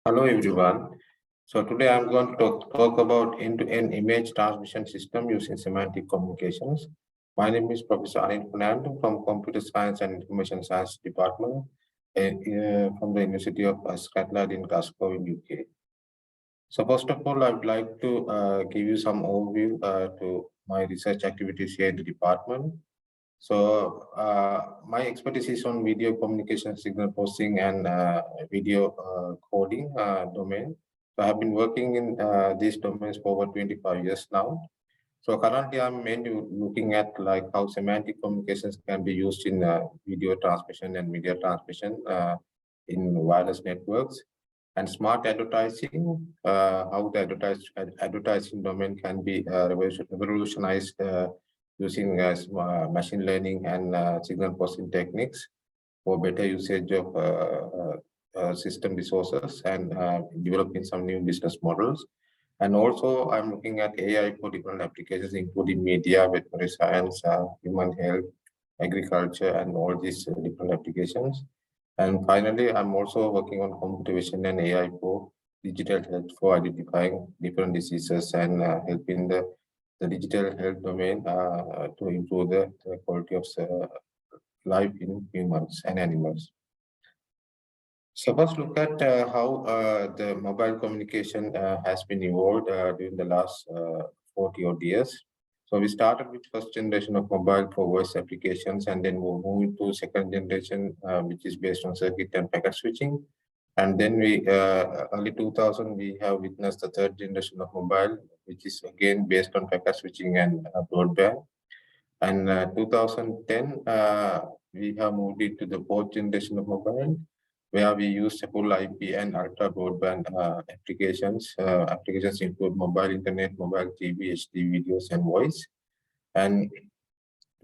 Hello everyone. So today I'm going to talk about end-to-end image transmission system using semantic communications. My name is Professor Anil Fernando from Computer Science and Information Science Department from the University of Scotland in Glasgow in UK. So first of all, I would like to give you some overview to my research activities here in the department. So my expertise is on video communication, signal processing, and video coding domain. So I have been working in these domains for over 25 years now. So currently, I'm mainly looking at like how semantic communications can be used in video transmission and media transmission in wireless networks, and smart advertising, how the advertising domain can be revolutionized using machine learning and signal processing techniques for better usage of system resources and developing some new business models. And also, I'm looking at AI for different applications, including media, veterinary science, human health, agriculture, and all these different applications. And finally, I'm also working on computer vision and AI for digital health for identifying different diseases and helping the digital health domain to improve the quality of life in humans and animals. So first look at how the mobile communication has been evolved during the last 40 odd years. So we started with first generation of mobile for voice applications, and then we moved to second generation, which is based on circuit and packet switching. And then early 2000, we have witnessed the third generation of mobile, which is again based on packet switching and broadband. And 2010, we have moved into the fourth generation of mobile, where we use full IP and ultra broadband applications. Applications include mobile internet, mobile TV, HD videos, and voice. And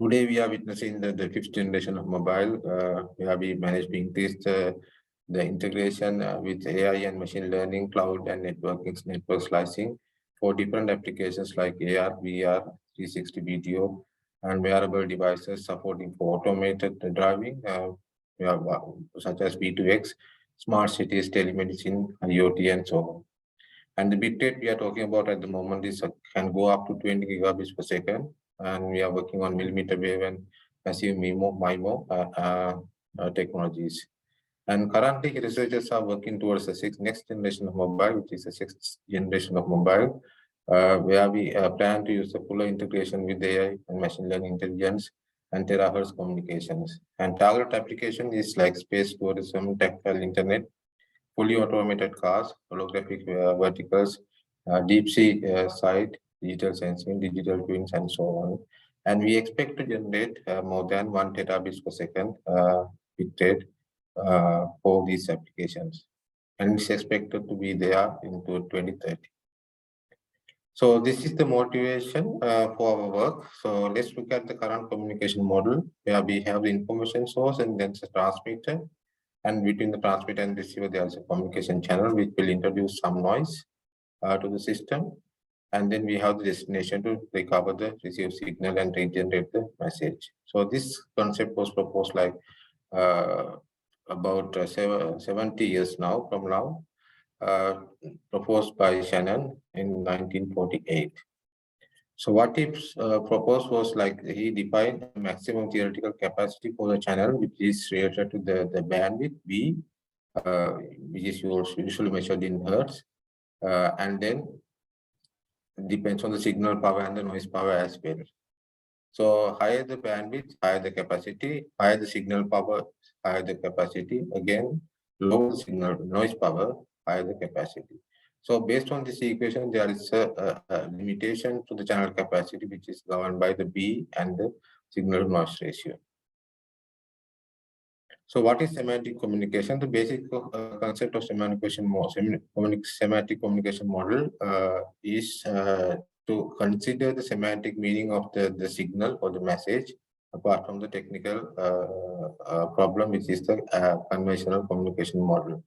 today we are witnessing the fifth generation of mobile, where we managed to increase the integration with AI and machine learning, cloud and network slicing for different applications like AR, VR, 360 video, and wearable devices supporting for automated driving, we have, such as V2X, smart cities, telemedicine, IoT, and so on. And the bit rate we are talking about at the moment is can go up to 20 gigabits per second, and we are working on millimeter wave and massive MIMO technologies. And currently, researchers are working towards the next generation of mobile, which is the sixth generation of mobile, where we plan to use the fuller integration with AI and machine learning intelligence and terahertz communications. And target application is like space tourism, tactile internet, fully automated cars, holographic verticals, deep sea site, digital sensing, digital twins, and so on. And we expect to generate more than 1 terabits per second bit rate for these applications. And it's expected to be there into 2030. So this is the motivation for our work. So let's look at the current communication model, where we have the information source and then the transmitter. And between the transmitter and receiver, there is a communication channel which will introduce some noise to the system. And then we have the destination to recover the received signal and regenerate the message. So this concept was proposed like about 70 years now from now, proposed by Shannon in 1948. So what he proposed was like he defined a maximum theoretical capacity for the channel, which is related to the bandwidth B, which is usually measured in hertz, and then depends on the signal power and the noise power as well. So higher the bandwidth, higher the capacity, higher the signal power, higher the capacity. Again, lower the signal noise power, higher the capacity. So based on this equation, there is a limitation to the channel capacity, which is governed by the B and the signal noise ratio. So what is semantic communication? The basic concept of semantic communication model is to consider the semantic meaning of the signal or the message apart from the technical problem, which is the conventional communication model.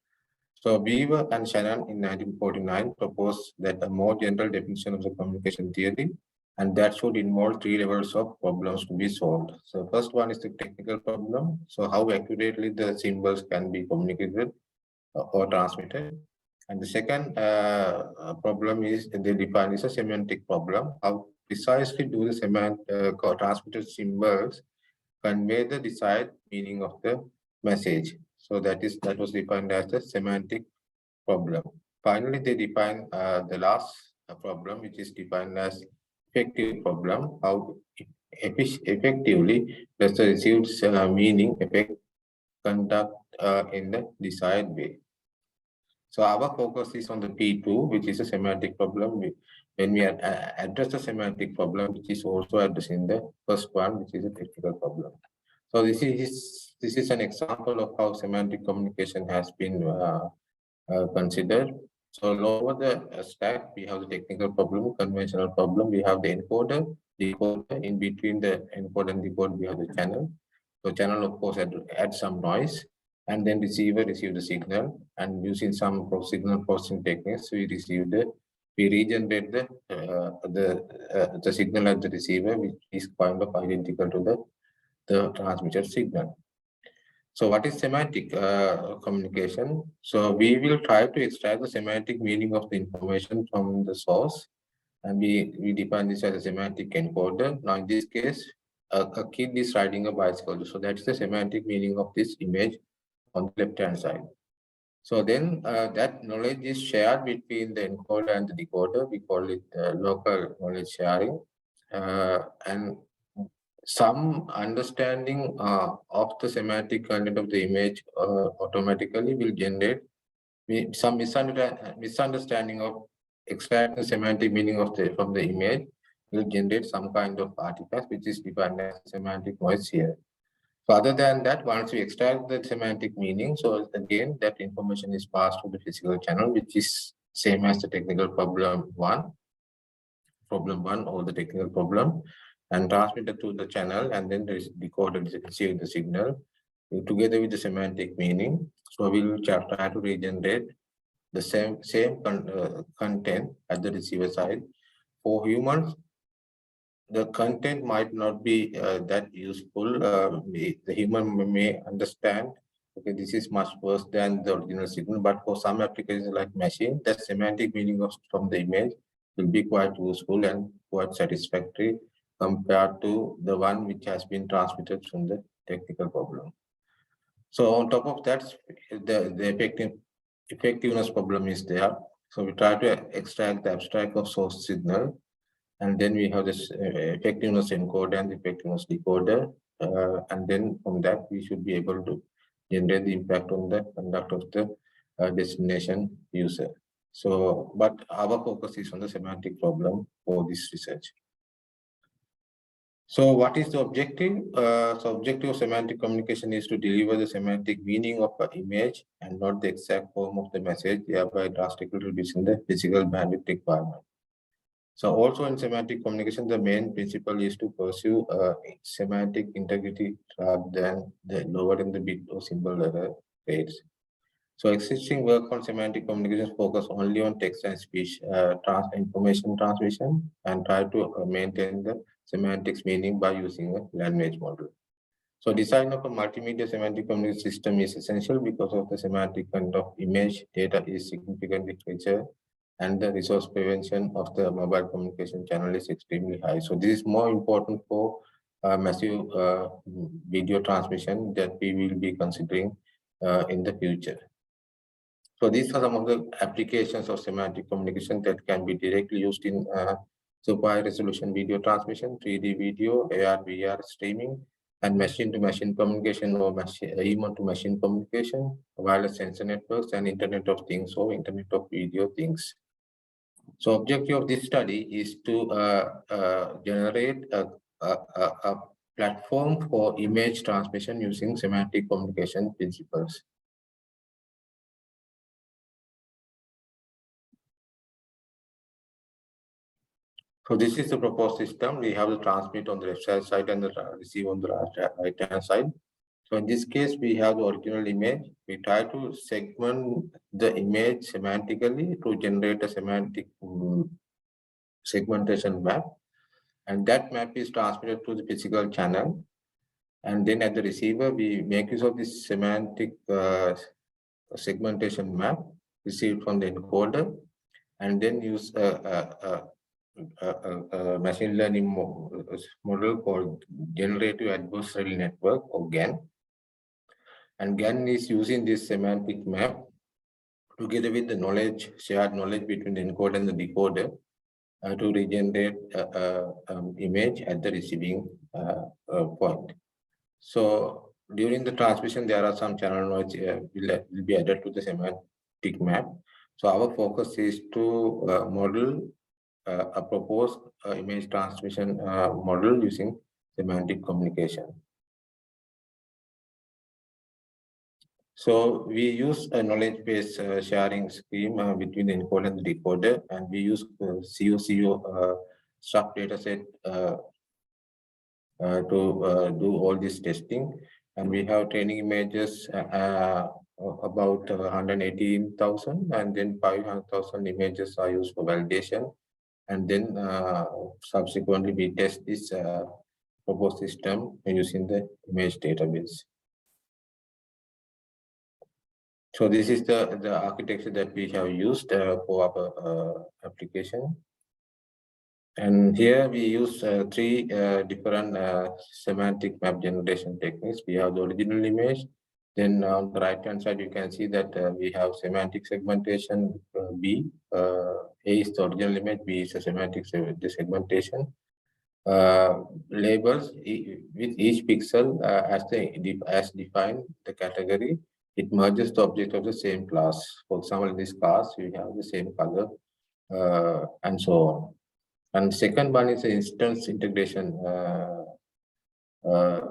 So Weaver and Shannon in 1949 proposed that a more general definition of the communication theory, and that should involve three levels of problems to be solved. So first one is the technical problem. So how accurately the symbols can be communicated or transmitted. And the second problem is they define is a semantic problem. How precisely do the transmitted symbols convey the desired meaning of the message? So that was defined as the semantic problem. Finally, they define the last problem, which is defined as effective problem. How effectively does the received meaning affect conduct in the desired way? So our focus is on the P2, which is a semantic problem. When we address the semantic problem, which is also addressing the first one, which is a technical problem. So this is an example of how semantic communication has been considered. So over the stack, we have the technical problem, conventional problem. We have the encoder, decoder. In between the encoder and decoder, we have the channel. So channel, of course, add some noise, and then receiver receive the signal, and using some signal processing techniques, we regenerate the signal at the receiver, which is kind of identical to the transmitted signal. So what is semantic communication? So we will try to extract the semantic meaning of the information from the source, and we define this as a semantic encoder. Now in this case, a kid is riding a bicycle. So that's the semantic meaning of this image on the left-hand side. So then that knowledge is shared between the encoder and the decoder. We call it local knowledge sharing. And some understanding of the semantic content of the image automatically will generate some misunderstanding of extracting semantic meaning of from the image will generate some kind of artifact which is defined as semantic noise here. So other than that, once we extract the semantic meaning, so again that information is passed to the physical channel, which is same as the technical problem one or the technical problem, and transmitted to the channel, and then the decoder receive the signal together with the semantic meaning. So we will try to regenerate the same content at the receiver side. For humans, the content might not be that useful. The human may understand, okay, this is much worse than the original signal, but for some applications like machine, the semantic meaning from the image will be quite useful and quite satisfactory compared to the one which has been transmitted from the technical problem. So on top of that, the effectiveness problem is there. So we try to extract the abstract of source signal, and then we have this effectiveness encoder and effectiveness decoder, and then from that we should be able to generate the impact on the conduct of the destination user. So, but our focus is on the semantic problem for this research. So what is the objective? So objective of semantic communication is to deliver the semantic meaning of an image and not the exact form of the message, thereby drastically reducing the physical bandwidth requirement. So also in semantic communication, the main principle is to pursue semantic integrity rather than the lowering the bit or symbol error rates. So existing work on semantic communication focus only on text and speech information transmission and try to maintain the semantics meaning by using a language model. So design of a multimedia semantic communication system is essential because of the semantic content of image data is significantly richer and the resource prevention of the mobile communication channel is extremely high. So this is more important for massive video transmission that we will be considering in the future. So these are some of the applications of semantic communication that can be directly used in super high resolution video transmission, 3D video, AR, VR streaming, and machine-to-machine communication or human-to-machine communication, wireless sensor networks, and Internet of Things or Internet of Video Things. So objective of this study is to generate a platform for image transmission using semantic communication principles. So this is the proposed system. We have the transmit on the left side and the receive on the right hand side. So in this case, we have the original image. We try to segment the image semantically to generate a semantic segmentation map. And that map is transmitted to the physical channel. And then at the receiver, we make use of this semantic segmentation map. received from the encoder, and then use a machine learning model called Generative Adversarial Network, or GAN. And GAN is using this semantic map together with the shared knowledge between the encoder and the decoder to regenerate image at the receiving point. So during the transmission, there are some channel noise will be added to the semantic map. So our focus is to model a proposed image transmission model using semantic communication. So we use a knowledge-based sharing scheme between the encoder and the decoder, and we use COCO struct dataset to do all this testing. And we have training images about 118,000, and then 500,000 images are used for validation. And then subsequently we test this proposed system using the image database. So this is the architecture that we have used for our application. And here we use three different semantic map generation techniques. We have the original image. Then on the right-hand side, you can see that we have semantic segmentation B. A is the original image, B is the semantic segmentation. Labels with each pixel as defined the category. It merges the object of the same class. For example, in this class, we have the same color and so on. And second one is the instance integration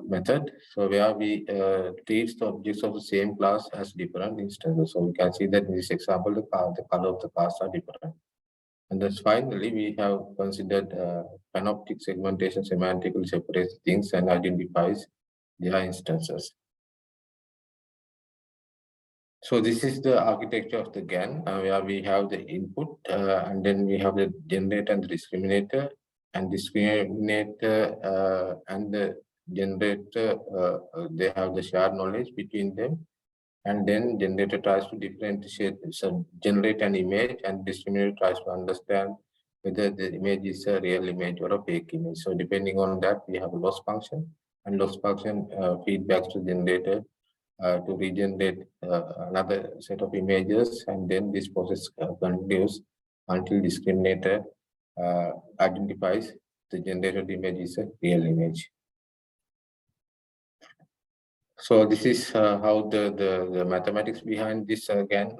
method. So where we treat the objects of the same class as different instances. So we can see that in this example, the color of the class are different. And then finally, we have considered panoptic segmentation semantically separates things and identifies their instances. So this is the architecture of the GAN, where we have the input, and then we have the generator and the discriminator, and discriminator and the generator, they have the shared knowledge between them, and then generator tries to differentiate, so generate an image, and discriminator tries to understand whether the image is a real image or a fake image. So depending on that, we have a loss function, and loss function feedbacks to generator to regenerate another set of images, and then this process continues until discriminator identifies the generated image is a real image. So this is how the mathematics behind this again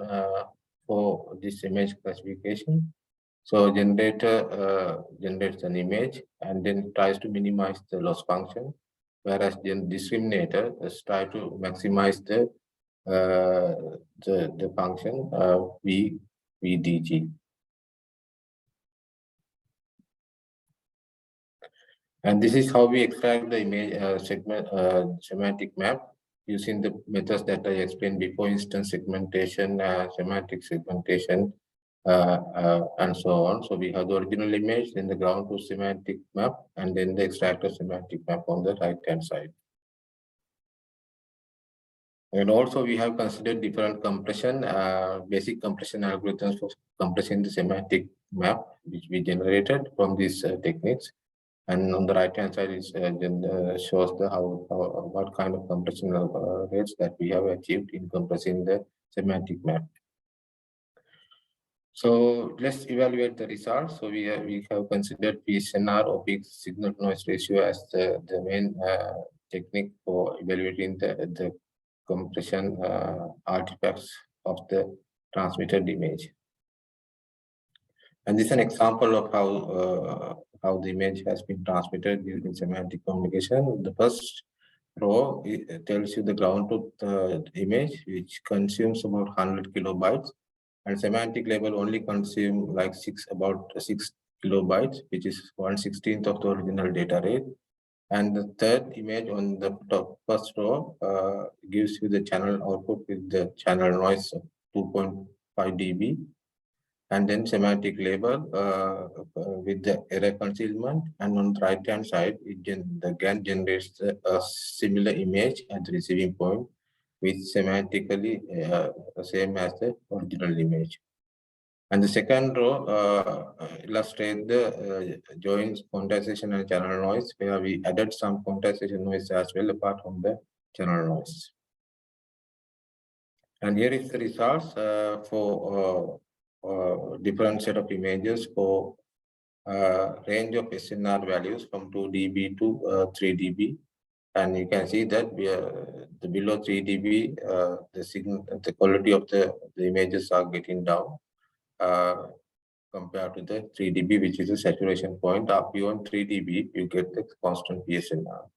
for this image classification. So generator generates an image and then tries to minimize the loss function, whereas the discriminator try to maximize the function VDG. And this is how we extract the image semantic map using the methods that I explained before: instance segmentation, semantic segmentation, and so on. So we have the original image, then the ground truth semantic map, and then the extractor semantic map on the right-hand side. And also we have considered different compression, basic compression algorithms for compressing the semantic map, which we generated from these techniques. And on the right-hand side is shows the what kind of compression rates that we have achieved in compressing the semantic map. So let's evaluate the results. So we have considered PSNR, or peak signal noise ratio, as the main technique for evaluating the compression artifacts of the transmitted image. And this is an example of how the image has been transmitted using semantic communication. The first row tells you the ground truth image, which consumes about 100 kilobytes, and semantic label only consume like about 6 kilobytes, which is 1/16 of the original data rate. And the third image on the first row gives you the channel output with the channel noise of 2.5 dB. And then semantic label with the error concealment. And on the right-hand side, the GAN generates a similar image at the receiving point. which semantically same as the original image. And the second row illustrates the joins, quantization, and channel noise, where we added some quantization noise as well apart from the channel noise. And here is the results for different set of images for range of SNR values from 2 dB to 3 dB. And you can see that we are the below 3 dB, the quality of the images are getting down compared to the 3 dB, which is the saturation point. Up beyond 3 dB, you get the constant PSNR.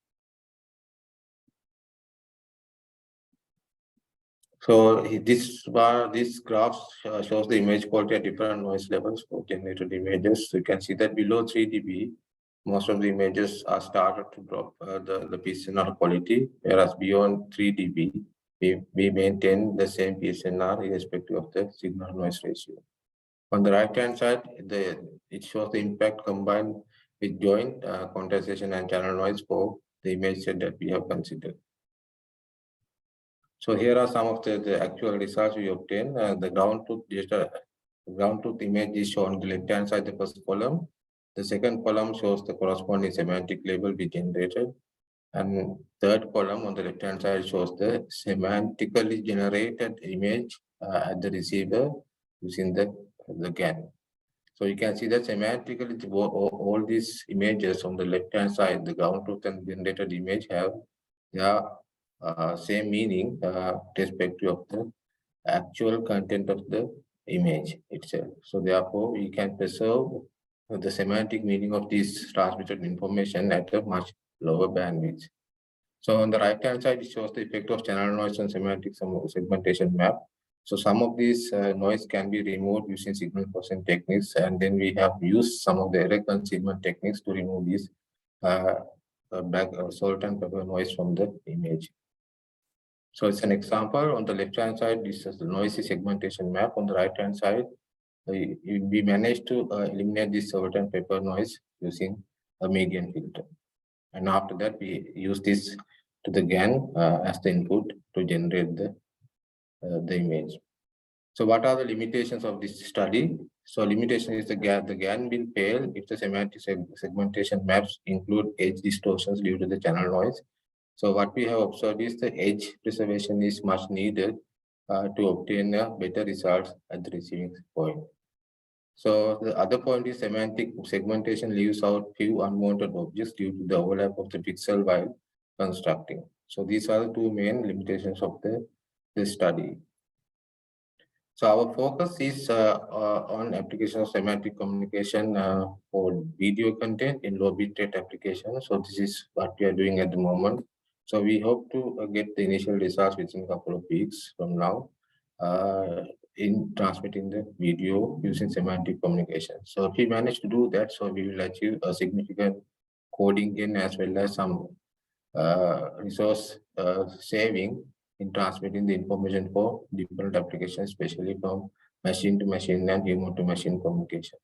So this graph shows the image quality at different noise levels for generated images. So you can see that below 3 dB, most of the images are started to drop the PSNR quality, whereas beyond 3 dB, we maintain the same PSNR irrespective of the signal noise ratio. On the right-hand side, it shows the impact combined with joint quantization and channel noise for the image set that we have considered. So here are some of the actual results we obtained. The ground truth image is shown on the left-hand side, the first column. The second column shows the corresponding semantic label we generated. And third column on the left-hand side shows the semantically generated image at the receiver using the GAN. So you can see that semantically all these images on the left-hand side, the ground truth and generated image have their same meaning respective of the actual content of the image itself. So therefore, we can preserve the semantic meaning of this transmitted information at a much lower bandwidth. So on the right-hand side, it shows the effect of channel noise on semantic segmentation map. So some of these noise can be removed using signal processing techniques, and then we have used some of the error concealment techniques to remove these salt and pepper noise from the image. So it's an example. On the left-hand side, this is the noisy segmentation map. On the right-hand side, we managed to eliminate this salt and pepper noise using a median filter. And after that, we use this to the GAN as the input to generate the image. So what are the limitations of this study? So limitation is the GAN will fail if the semantic segmentation maps include edge distortions due to the channel noise. So what we have observed is the edge preservation is much needed to obtain better results at the receiving point. So the other point is semantic segmentation leaves out few unwanted objects due to the overlap of the pixel while constructing. So these are the two main limitations of the study. So our focus is on application of semantic communication for video content in low bitrate applications. So this is what we are doing at the moment. So we hope to get the initial results within a couple of weeks from now in transmitting the video using semantic communication. So if we manage to do that, so we will achieve a significant coding gain as well as some resource saving in transmitting the information for different applications, especially from machine to machine and human to machine communication.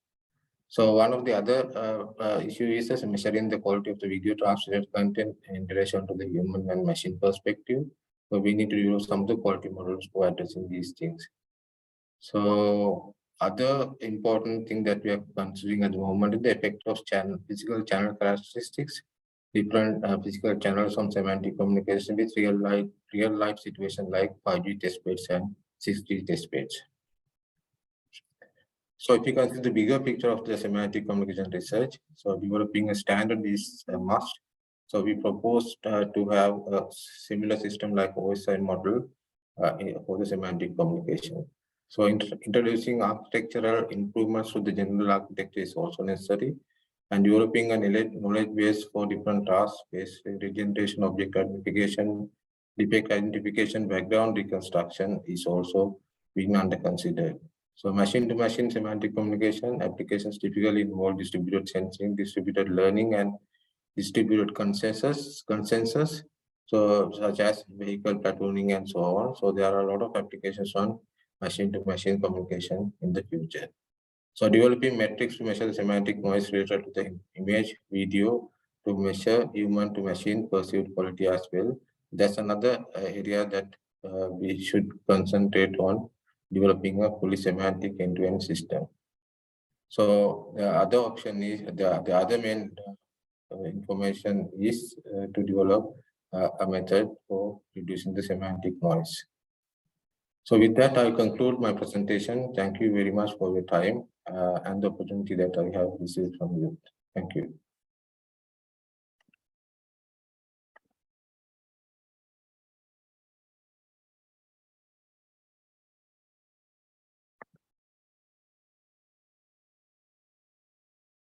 So one of the other issue is measuring the quality of the video transmitted content in relation to the human and machine perspective. So we need to use some of the quality models for addressing these things. So other important thing that we are considering at the moment is the effect of physical channel characteristics, different physical channels on semantic communication with real life situation like 5G test beds and 6G test beds. So if you consider the bigger picture of the semantic communication research, so developing a standard is a must. So we proposed to have a similar system like OSI model for the semantic communication. So introducing architectural improvements to the general architecture is also necessary, and developing a knowledge base for different tasks, based regeneration, object identification, defect identification, background reconstruction is also being under considered. So machine-to-machine semantic communication applications typically involve distributed sensing, distributed learning, and distributed consensus. So such as vehicle platooning and so on. So there are a lot of applications on machine-to-machine communication in the future. So developing metrics to measure the semantic noise related to the image, video, to measure human-to-machine perceived quality as well. That's another area that we should concentrate on developing a fully semantic end-to-end system. So the other option is the other main information is to develop a method for reducing the semantic noise. So with that, I conclude my presentation. Thank you very much for your time and the opportunity that I have received from you. Thank you.